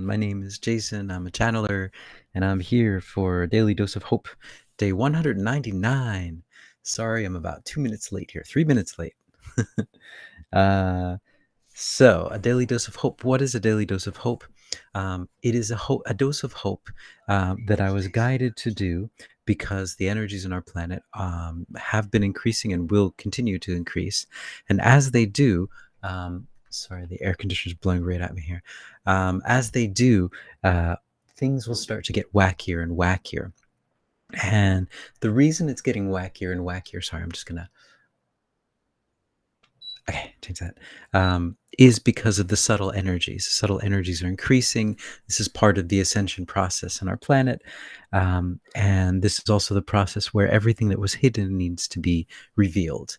My name is Jason. I'm a channeler, and I'm here for Daily Dose of Hope, day 199. Sorry, I'm about 2 minutes late here, 3 minutes late. uh, a daily dose of hope. What is a daily dose of hope? It is a dose of hope that I was guided to do because the energies in our planet have been increasing and will continue to increase. And as they do, sorry, the air conditioner is blowing right at me here. As they do, things will start to get wackier and wackier. And the reason it's getting wackier and wackier, sorry, I'm just going to okay, change that, is because of the subtle energies. Subtle energies are increasing. This is part of the ascension process on our planet. And this is also the process where everything that was hidden needs to be revealed.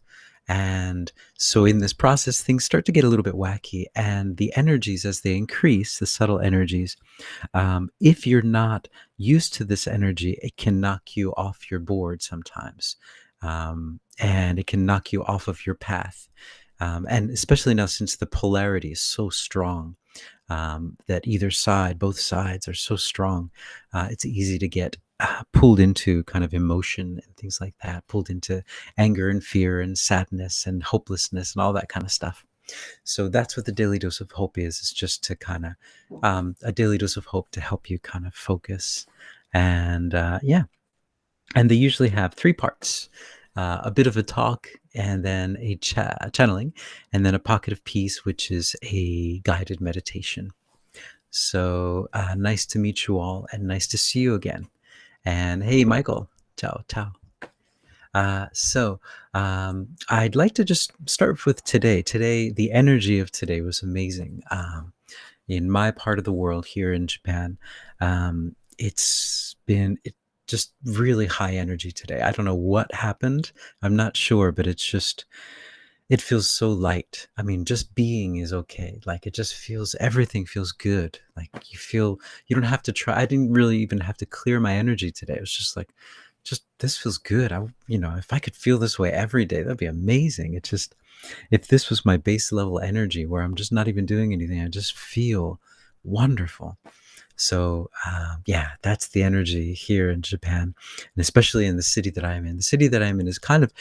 And so in this process, things start to get a little bit wacky. And the energies, as they increase, the subtle energies, if you're not used to this energy, it can knock you off your board sometimes. And it can knock you off of your path. And especially now since the polarity is so strong, that either side, both sides are so strong, it's easy to get pulled into kind of emotion and things like that, pulled into anger and fear and sadness and hopelessness and all that kind of stuff. So that's what the daily dose of hope is. It's just to kind of a daily dose of hope to help you kind of focus. And and they usually have three parts. A bit of a talk, and then a channeling, and then a pocket of peace, which is a guided meditation. So nice to meet you all, and nice to see you again. And hey, Michael, ciao, ciao. I'd like to just start with today. Today, the energy of today was amazing. In my part of the world here in Japan, it's been just really high energy today. I don't know what happened. I'm not sure, but it feels so light. I mean, just being is okay. Like it just feels, everything feels good. Like you don't have to try. I didn't really even have to clear my energy today. It was just like, this feels good. If I could feel this way every day, that'd be amazing. It just, if this was my base level energy where I'm just not even doing anything, I just feel wonderful. So that's the energy here in Japan, and especially in the city that I'm in. The city that I'm in is kind of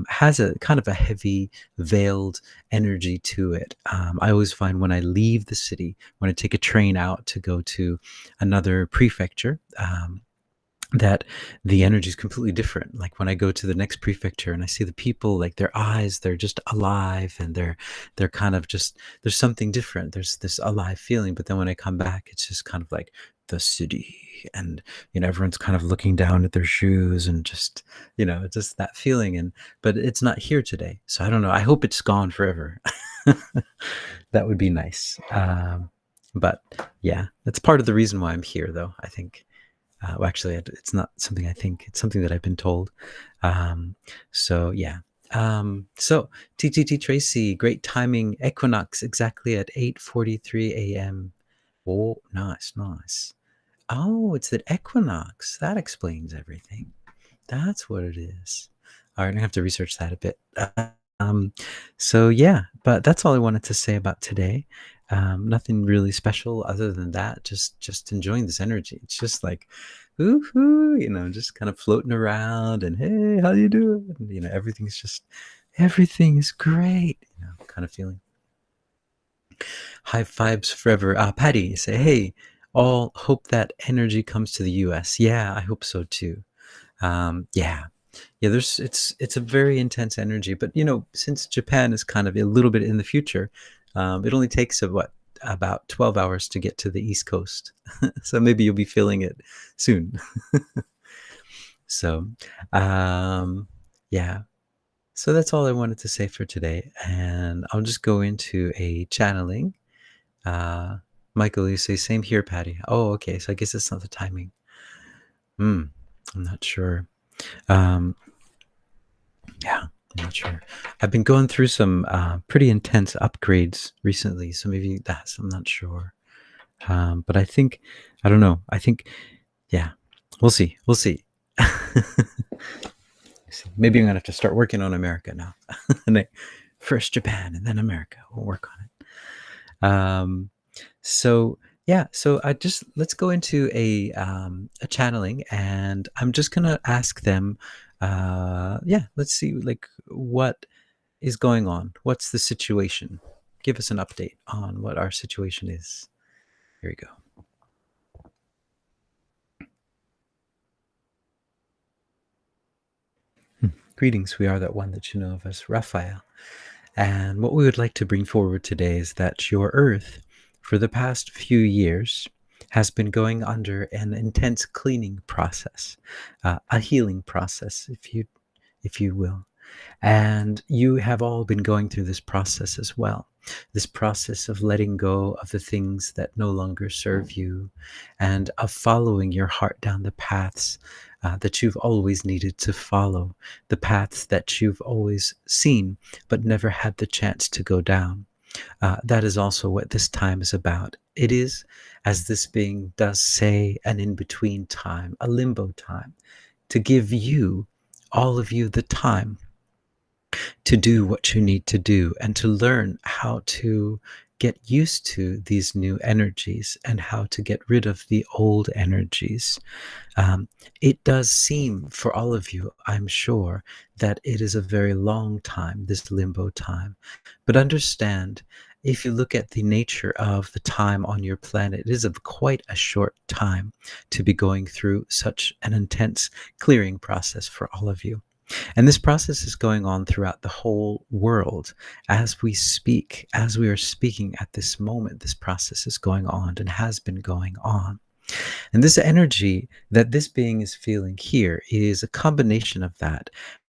has a kind of a heavy, veiled energy to it. I always find when I leave the city, when I take a train out to go to another prefecture, that the energy is completely different. Like when I go to the next prefecture and I see the people, like their eyes, they're just alive, and they're kind of just, there's something different. There's this alive feeling. But then when I come back, it's just kind of like the city, and everyone's kind of looking down at their shoes, and just just that feeling. But it's not here today, so I don't know. I hope it's gone forever. That would be nice. But yeah, that's part of the reason why I'm here, though, I think. Well, actually, it's not something I think. It's something that I've been told. So TTT Tracy, great timing. Equinox exactly at 8:43 a.m. Oh, nice, nice. Oh, it's the equinox. That explains everything. That's what it is. All right, I'm gonna have to research that a bit. But that's all I wanted to say about today. Nothing really special other than that. Just enjoying this energy. It's just like, woohoo, just kind of floating around, and hey, how you doing? Everything is great. Kind of feeling. High vibes forever. Patty, say hey. All hope that energy comes to the U.S. Yeah, I hope so too. It's a very intense energy, but since Japan is kind of a little bit in the future, it only takes about 12 hours to get to the East Coast. So maybe you'll be feeling it soon. So so that's all I wanted to say for today, and I'll just go into a channeling. Michael, you say same here, Patty. Oh, okay, so I guess it's not the timing. I'm not sure. I'm not sure. I've been going through some pretty intense upgrades recently, so maybe I'm not sure. But I don't know. I think, we'll see. Maybe I'm gonna have to start working on America now. First Japan and then America. We'll work on it. So Yeah, so I just let's go into a channeling, and I'm just gonna ask them. Yeah, let's see, like, what is going on. What's the situation? Give us an update on what our situation is. Here we go. Greetings. We are that one that you know of as Raphael. And what we would like to bring forward today is that your Earth, for the past few years, has been going under an intense cleaning process, a healing process, if you will. And you have all been going through this process as well. This process of letting go of the things that no longer serve you, and of following your heart down the paths that you've always needed to follow, the paths that you've always seen but never had the chance to go down. That is also what this time is about. It is, as this being does say, an in between time, a limbo time, to give you, all of you, the time to do what you need to do and to learn how to get used to these new energies and how to get rid of the old energies. Um, it does seem for all of you, I'm sure, that it is a very long time, this limbo time. But understand, if you look at the nature of the time on your planet, it is of quite a short time to be going through such an intense clearing process for all of you. And this process is going on throughout the whole world as we speak, as we are speaking at this moment. This process is going on and has been going on. And this energy that this being is feeling here is a combination of that.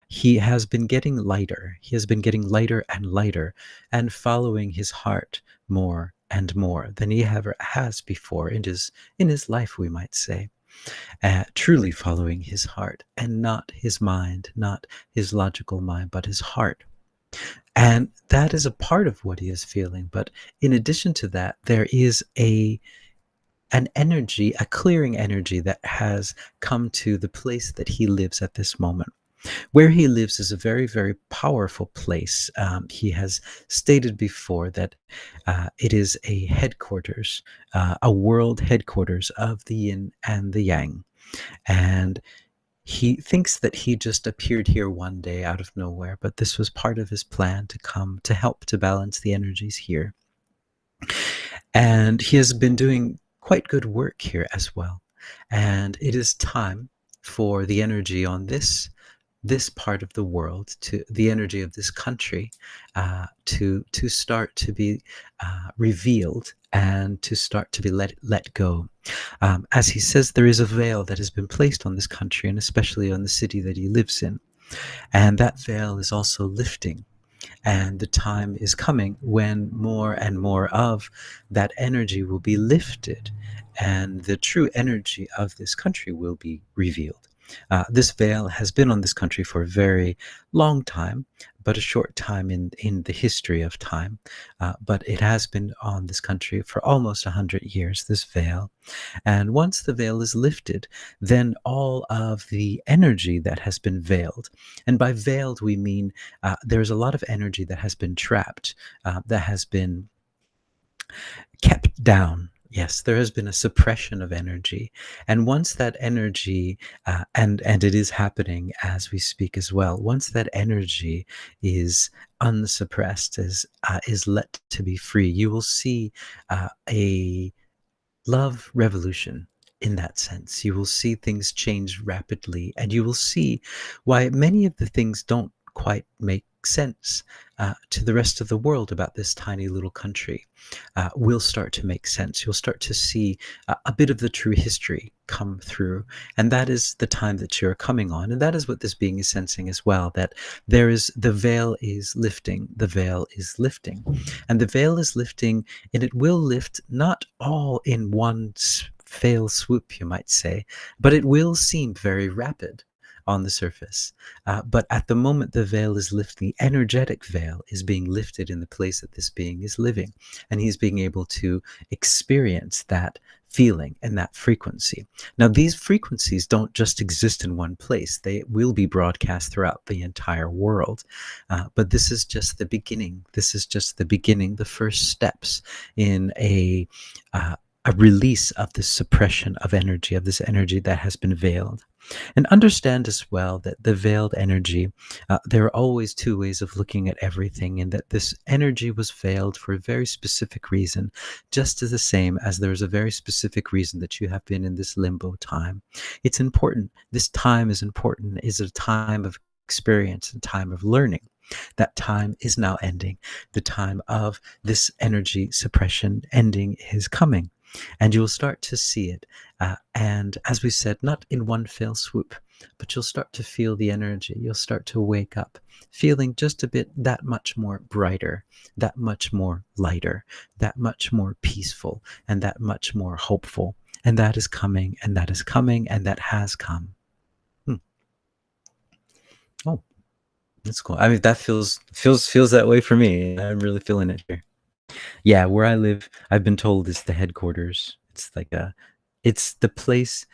He has been getting lighter. He has been getting lighter and lighter and following his heart more and more than he ever has before in his life, we might say. Truly following his heart and not his mind, not his logical mind, but his heart. And that is a part of what he is feeling. But in addition to that, there is an energy, a clearing energy that has come to the place that he lives at this moment. Where he lives is a very, very powerful place. He has stated before that it is a headquarters, a world headquarters of the yin and the yang. And he thinks that he just appeared here one day out of nowhere, but this was part of his plan to come to help to balance the energies here. And he has been doing quite good work here as well. And it is time for the energy on this part of the world, to the energy of this country, to start to be revealed and to start to be let go. As he says, there is a veil that has been placed on this country, and especially on the city that he lives in, and that veil is also lifting. And the time is coming when more and more of that energy will be lifted, and the true energy of this country will be revealed. This veil has been on this country for a very long time, but a short time in the history of time. But it has been on this country for almost 100 years, this veil. And once the veil is lifted, then all of the energy that has been veiled, and by veiled we mean there's a lot of energy that has been trapped, that has been kept down. Yes, there has been a suppression of energy, and once that energy, and it is happening as we speak as well. Once that energy is unsuppressed, is let to be free, you will see a love revolution. In that sense, you will see things change rapidly, and you will see why many of the things don't quite make sense to the rest of the world about this tiny little country will start to make sense. You'll start to see a bit of the true history come through, and that is the time that you're coming on, and that is what this being is sensing as well, that there is, the veil is lifting, the veil is lifting, and the veil is lifting, and it will lift not all in one fail swoop, you might say, but it will seem very rapid on the surface. But at the moment the veil is lifting, the energetic veil is being lifted in the place that this being is living. And he's being able to experience that feeling and that frequency. Now, these frequencies don't just exist in one place. They will be broadcast throughout the entire world. But this is just the beginning. This is just the beginning, the first steps in a release of this suppression of this energy that has been veiled. And understand as well that the veiled energy, there are always two ways of looking at everything, and that this energy was veiled for a very specific reason, just as the same as there's a very specific reason that you have been in this limbo time. It's important. This time is important, is a time of experience, a time of learning. That time is now ending. The time of this energy suppression ending is coming. And you'll start to see it. And as we said, not in one fell swoop, but you'll start to feel the energy. You'll start to wake up feeling just a bit that much more brighter, that much more lighter, that much more peaceful, and that much more hopeful. And that is coming, and that is coming, and that has come. Oh, that's cool. I mean, that feels that way for me. I'm really feeling it here. Yeah, where I live, I've been told it's the headquarters. It's the place.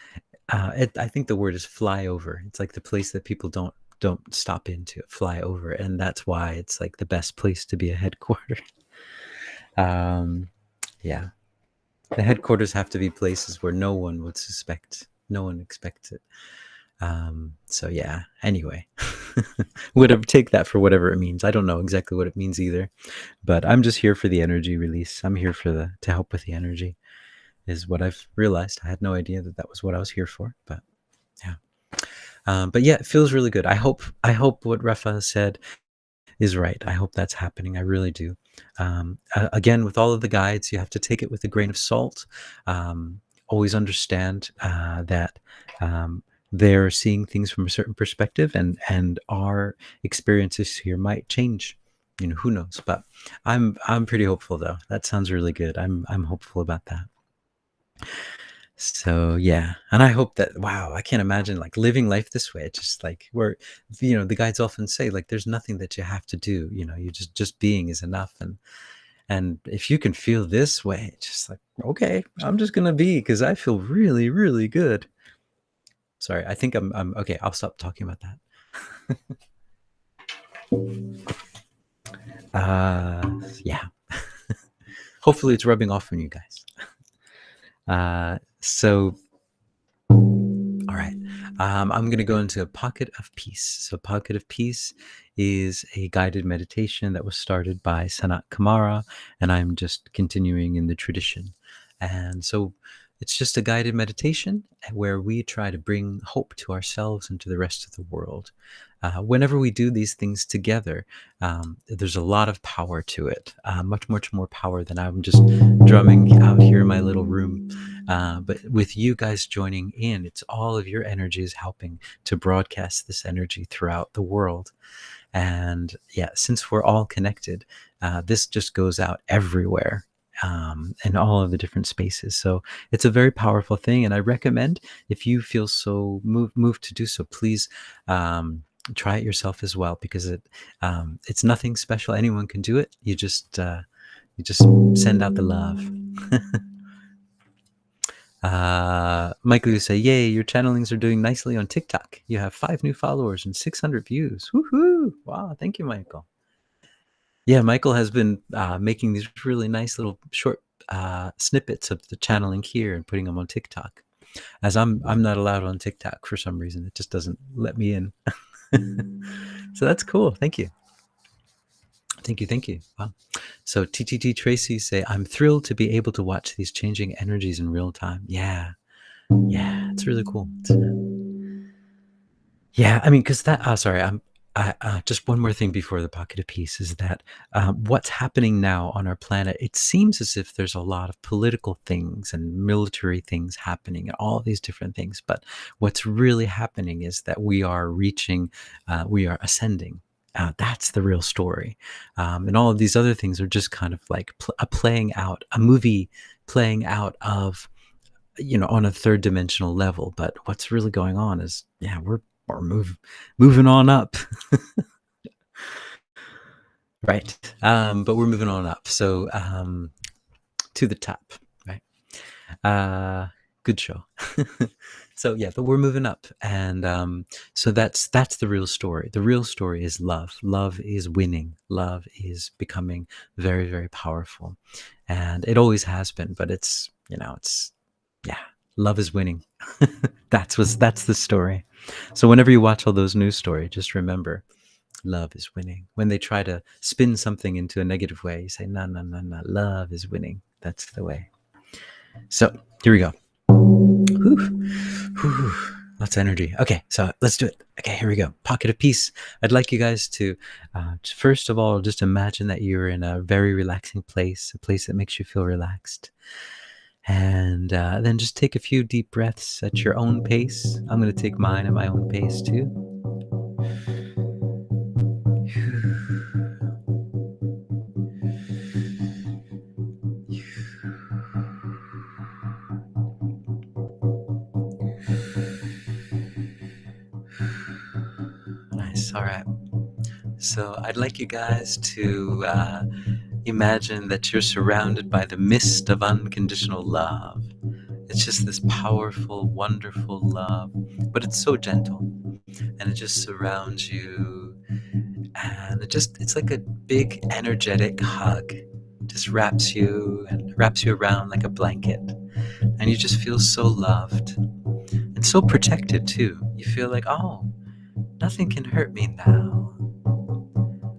I think the word is flyover. It's like the place that people don't stop into, fly over, and that's why it's like the best place to be a headquarter. Yeah, the headquarters have to be places where no one would suspect, no one expects it. So yeah. Anyway, would take that for whatever it means. I don't know exactly what it means either, but I'm just here for the energy release. I'm here to help with the energy, is what I've realized. I had no idea that was what I was here for, but yeah. But yeah, it feels really good. I hope what Raphael said is right. I hope that's happening. I really do. Again, with all of the guides, you have to take it with a grain of salt. Always understand that they're seeing things from a certain perspective, and our experiences here might change. Who knows? But I'm pretty hopeful, though. That sounds really good. I'm hopeful about that. So yeah, and I hope that, wow, I can't imagine like living life this way. It's just like where, the guides often say, like, there's nothing that you have to do. You just being is enough. And if you can feel this way, it's just like, okay, I'm just gonna be, because I feel really, really good. Sorry, I think I'm okay. I'll stop talking about that. Yeah. Hopefully it's rubbing off on you guys. So, all right. I'm going to go into a pocket of peace. So, pocket of peace is a guided meditation that was started by Sanat Kumara, and I'm just continuing in the tradition. And so, it's just a guided meditation where we try to bring hope to ourselves and to the rest of the world. Whenever we do these things together, there's a lot of power to it, much, much more power than I'm just drumming out here in my little room. But with you guys joining in, it's all of your energies helping to broadcast this energy throughout the world. And yeah, since we're all connected, this just goes out everywhere. In all of the different spaces. So it's a very powerful thing. And I recommend, if you feel so moved to do so, please try it yourself as well, because it's nothing special. Anyone can do it. You just send out the love. Michael, you say, yay, your channelings are doing nicely on TikTok. You have 5 new followers and 600 views. Woohoo! Wow, thank you, Michael. Yeah, Michael has been making these really nice little short snippets of the channeling here and putting them on TikTok. As I'm not allowed on TikTok for some reason. It just doesn't let me in. So that's cool. Thank you. Thank you. Wow. So TTT Tracy say, I'm thrilled to be able to watch these changing energies in real time. Yeah, it's really cool. Yeah, I mean, because sorry, just one more thing before the pocket of peace is that what's happening now on our planet, it seems as if there's a lot of political things and military things happening and all these different things. But what's really happening is that we are ascending. That's the real story. And all of these other things are just kind of like a movie playing out of, on a third dimensional level. But what's really going on is, we're moving on up. Right. But we're moving on up. So to the top, right? Good show. So yeah, but we're moving up. And so that's the real story. The real story is love. Love is winning. Love is becoming very, very powerful. And it always has been, but it's It's, yeah, love is winning. That's the story. So whenever you watch all those news stories, just remember, love is winning. When they try to spin something into a negative way, you say, no, no, no, no, love is winning. That's the way. So here we go. Whew. Whew. Lots of energy. Okay, so let's do it. Okay, here we go. Pocket of peace. I'd like you guys to, first of all, just imagine that you're in a very relaxing place, a place that makes you feel relaxed. And then just take a few deep breaths at your own pace. I'm going to take mine at my own pace too. Nice. All right. So I'd like you guys to imagine that you're surrounded by the mist of unconditional love. It's just this powerful, wonderful love, but it's so gentle, and it just surrounds you, and it's like a big energetic hug. It just wraps you around like a blanket, and you just feel so loved and so protected too. You feel like, oh, nothing can hurt me now.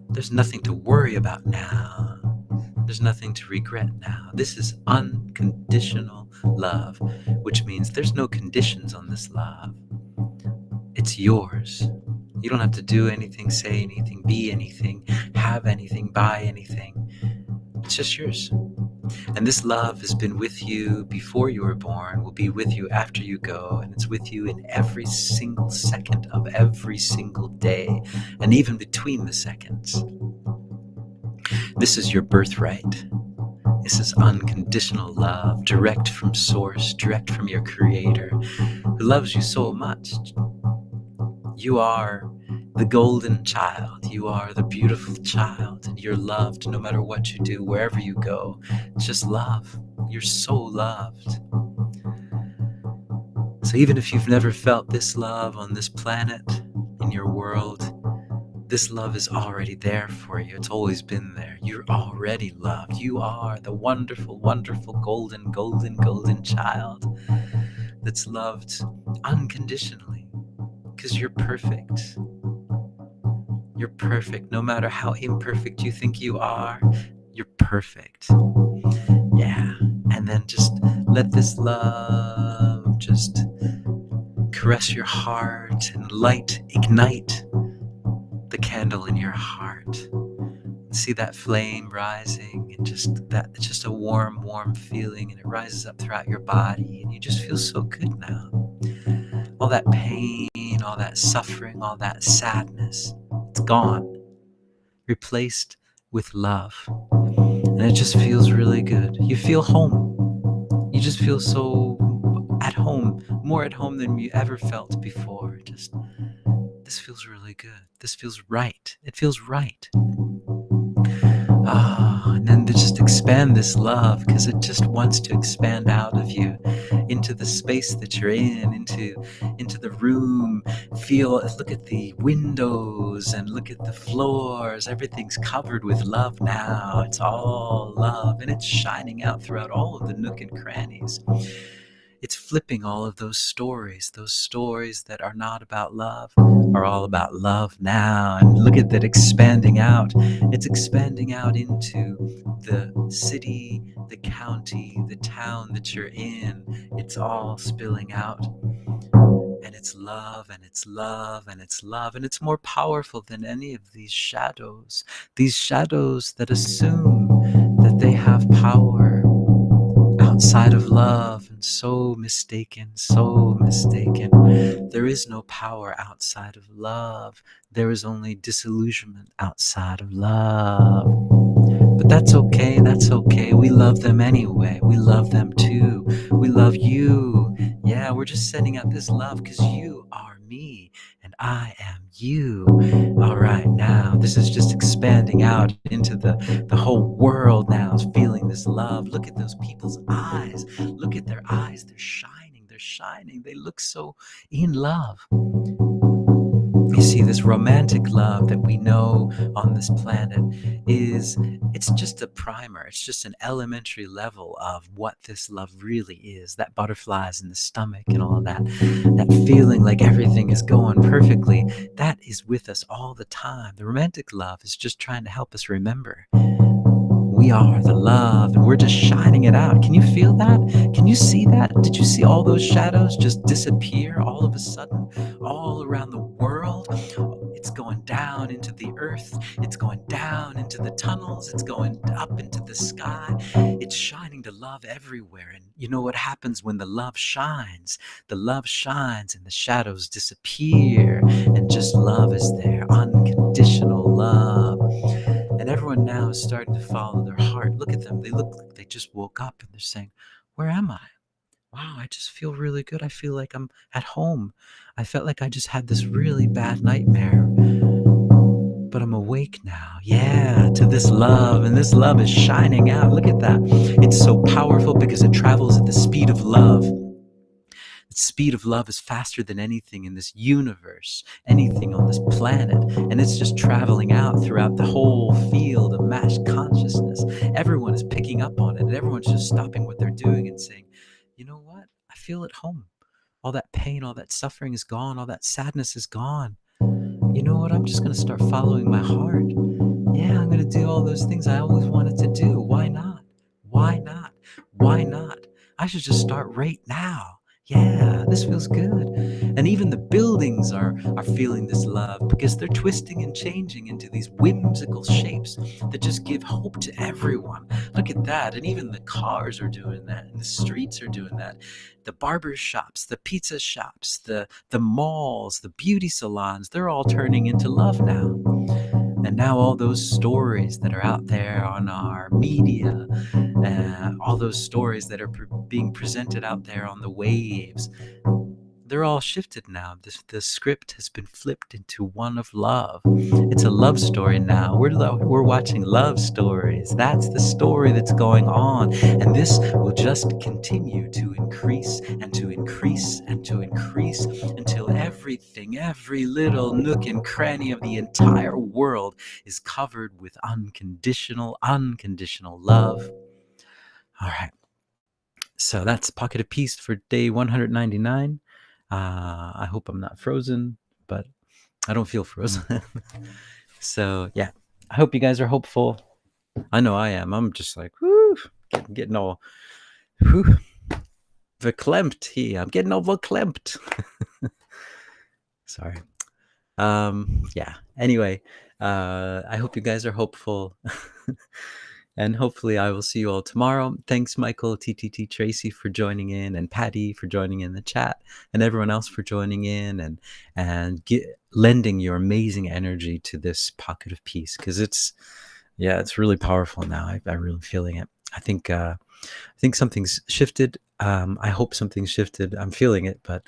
There's nothing to worry about now. There's nothing to regret now. This is unconditional love, which means there's no conditions on this love. It's yours. You don't have to do anything, say anything, be anything, have anything, buy anything. It's just yours. And this love has been with you before you were born, will be with you after you go, and it's with you in every single second of every single day, and even between the seconds. This is your birthright. This is unconditional love, direct from source, direct from your creator, who loves you so much. You are the golden child. You are the beautiful child, and you're loved no matter what you do, wherever you go. It's just love. You're so loved. So even if you've never felt this love on this planet, in your world, this love is already there for you. It's always been there. You're already loved. You are the wonderful, wonderful, golden, golden, golden child that's loved unconditionally, because you're perfect. You're perfect. No matter how imperfect you think you are, you're perfect. Yeah. And then just let this love just caress your heart and ignite the candle in your heart. See that flame rising, and it's just a warm, warm feeling, and it rises up throughout your body, and you just feel so good now. All that pain, all that suffering, all that sadness, it's gone, replaced with love, and it just feels really good. You feel home. You just feel so at home, more at home than you ever felt before. This feels really good. This feels right. It feels right. And then to just expand this love, because it just wants to expand out of you into the space that you're in, into the room. Look at the windows and look at the floors. Everything's covered with love now. It's all love, and it's shining out throughout all of the nook and crannies. It's flipping all of those stories that are not about love are all about love now. And look at that expanding out. It's expanding out into the city, the county, the town that you're in. It's all spilling out. And it's love, and it's love, and it's love. And it's more powerful than any of these shadows that assume that they have power outside of love, and so mistaken. There is no power outside of love. There is only disillusionment outside of love. But that's okay. We love them anyway. We love them too. We love you. Yeah, we're just sending out this love because you are me and I am you. All right, now this is just expanding out into the whole world now, is feeling this love. Look at those people's eyes. Look at their eyes. They're shining. They look so in love. You see, this romantic love that we know on this planet it's just a primer. It's just an elementary level of what this love really is. That butterflies in the stomach and all of that. That feeling like everything is going perfectly. That is with us all the time. The romantic love is just trying to help us remember we are the love and we're just shining it out. Can you feel that? Can you see that? Did you see all those shadows just disappear all of a sudden all around the world? It's going down into the earth. It's going down into the tunnels. It's going up into the sky. It's shining the love everywhere. And you know what happens when the love shines? The love shines and the shadows disappear and just love is there. Unconditional love. And everyone now is starting to follow their heart. Look at them. They look like they just woke up and they're saying, where am I? Wow, I just feel really good. I feel like I'm at home. I felt like I just had this really bad nightmare, but I'm awake now. Yeah, to this love, and this love is shining out. Look at that. It's so powerful because it travels at the speed of love. The speed of love is faster than anything in this universe, anything on this planet, and it's just traveling out throughout the whole field of mass consciousness. Everyone is picking up on it, and everyone's just stopping what they're doing and saying, you know what? I feel at home. All that pain, all that suffering is gone, all that sadness is gone. You know what? I'm just going to start following my heart. Yeah, I'm going to do all those things I always wanted to do. Why not? Why not? Why not? I should just start right now. Yeah, this feels good. And even the buildings are feeling this love because they're twisting and changing into these whimsical shapes that just give hope to everyone. Look at that. And even the cars are doing that, and the streets are doing that. The barber shops, the pizza shops, the malls, the beauty salons, they're all turning into love now. And now all those stories that are out there on our media, all those stories that are being presented out there on the waves, they're all shifted now. The script has been flipped into one of love. It's a love story now. We're watching love stories. That's the story that's going on. And this will just continue to increase and to increase and to increase until everything, every little nook and cranny of the entire world is covered with unconditional love. All right. So that's Pocket of Peace for day 199. I hope I'm not frozen, but I don't feel frozen. So yeah, I hope you guys are hopeful. I know I am. I'm just like, whoo, getting all whoo, verklempt here. I'm getting all verklempt. Sorry. Yeah. Anyway, I hope you guys are hopeful. And hopefully I will see you all tomorrow. Thanks, Michael, TTT Tracy, for joining in, and Patty for joining in the chat, and everyone else for joining in and lending your amazing energy to this Pocket of Peace, because it's really powerful now. I'm really feeling it. I think something's shifted. I hope something's shifted. I'm feeling it, but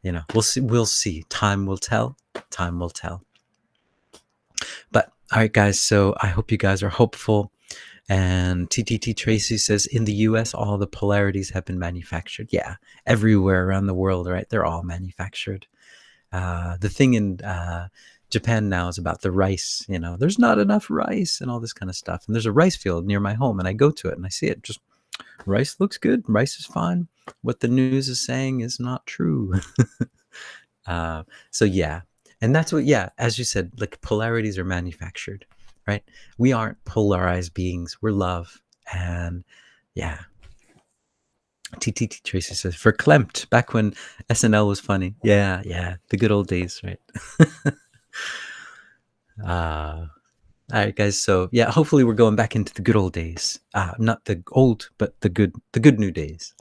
we'll see. Time will tell. Time will tell. But all right, guys. So I hope you guys are hopeful. And TTT Tracy says, in the US, all the polarities have been manufactured. Yeah, everywhere around the world, right? They're all manufactured. The thing in Japan now is about the rice. There's not enough rice and all this kind of stuff. And there's a rice field near my home, and I go to it and I see it. Just rice looks good. Rice is fine. What the news is saying is not true. So yeah. And that's what, as you said, like polarities are manufactured. Right? We aren't polarized beings. We're love. And yeah. TTT Tracy says, verklempt, back when SNL was funny. Yeah. The good old days, right? All right, guys. So yeah, hopefully we're going back into the good old days. Not the old, but the good new days.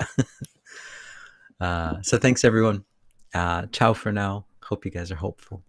So thanks, everyone. Ciao for now. Hope you guys are hopeful.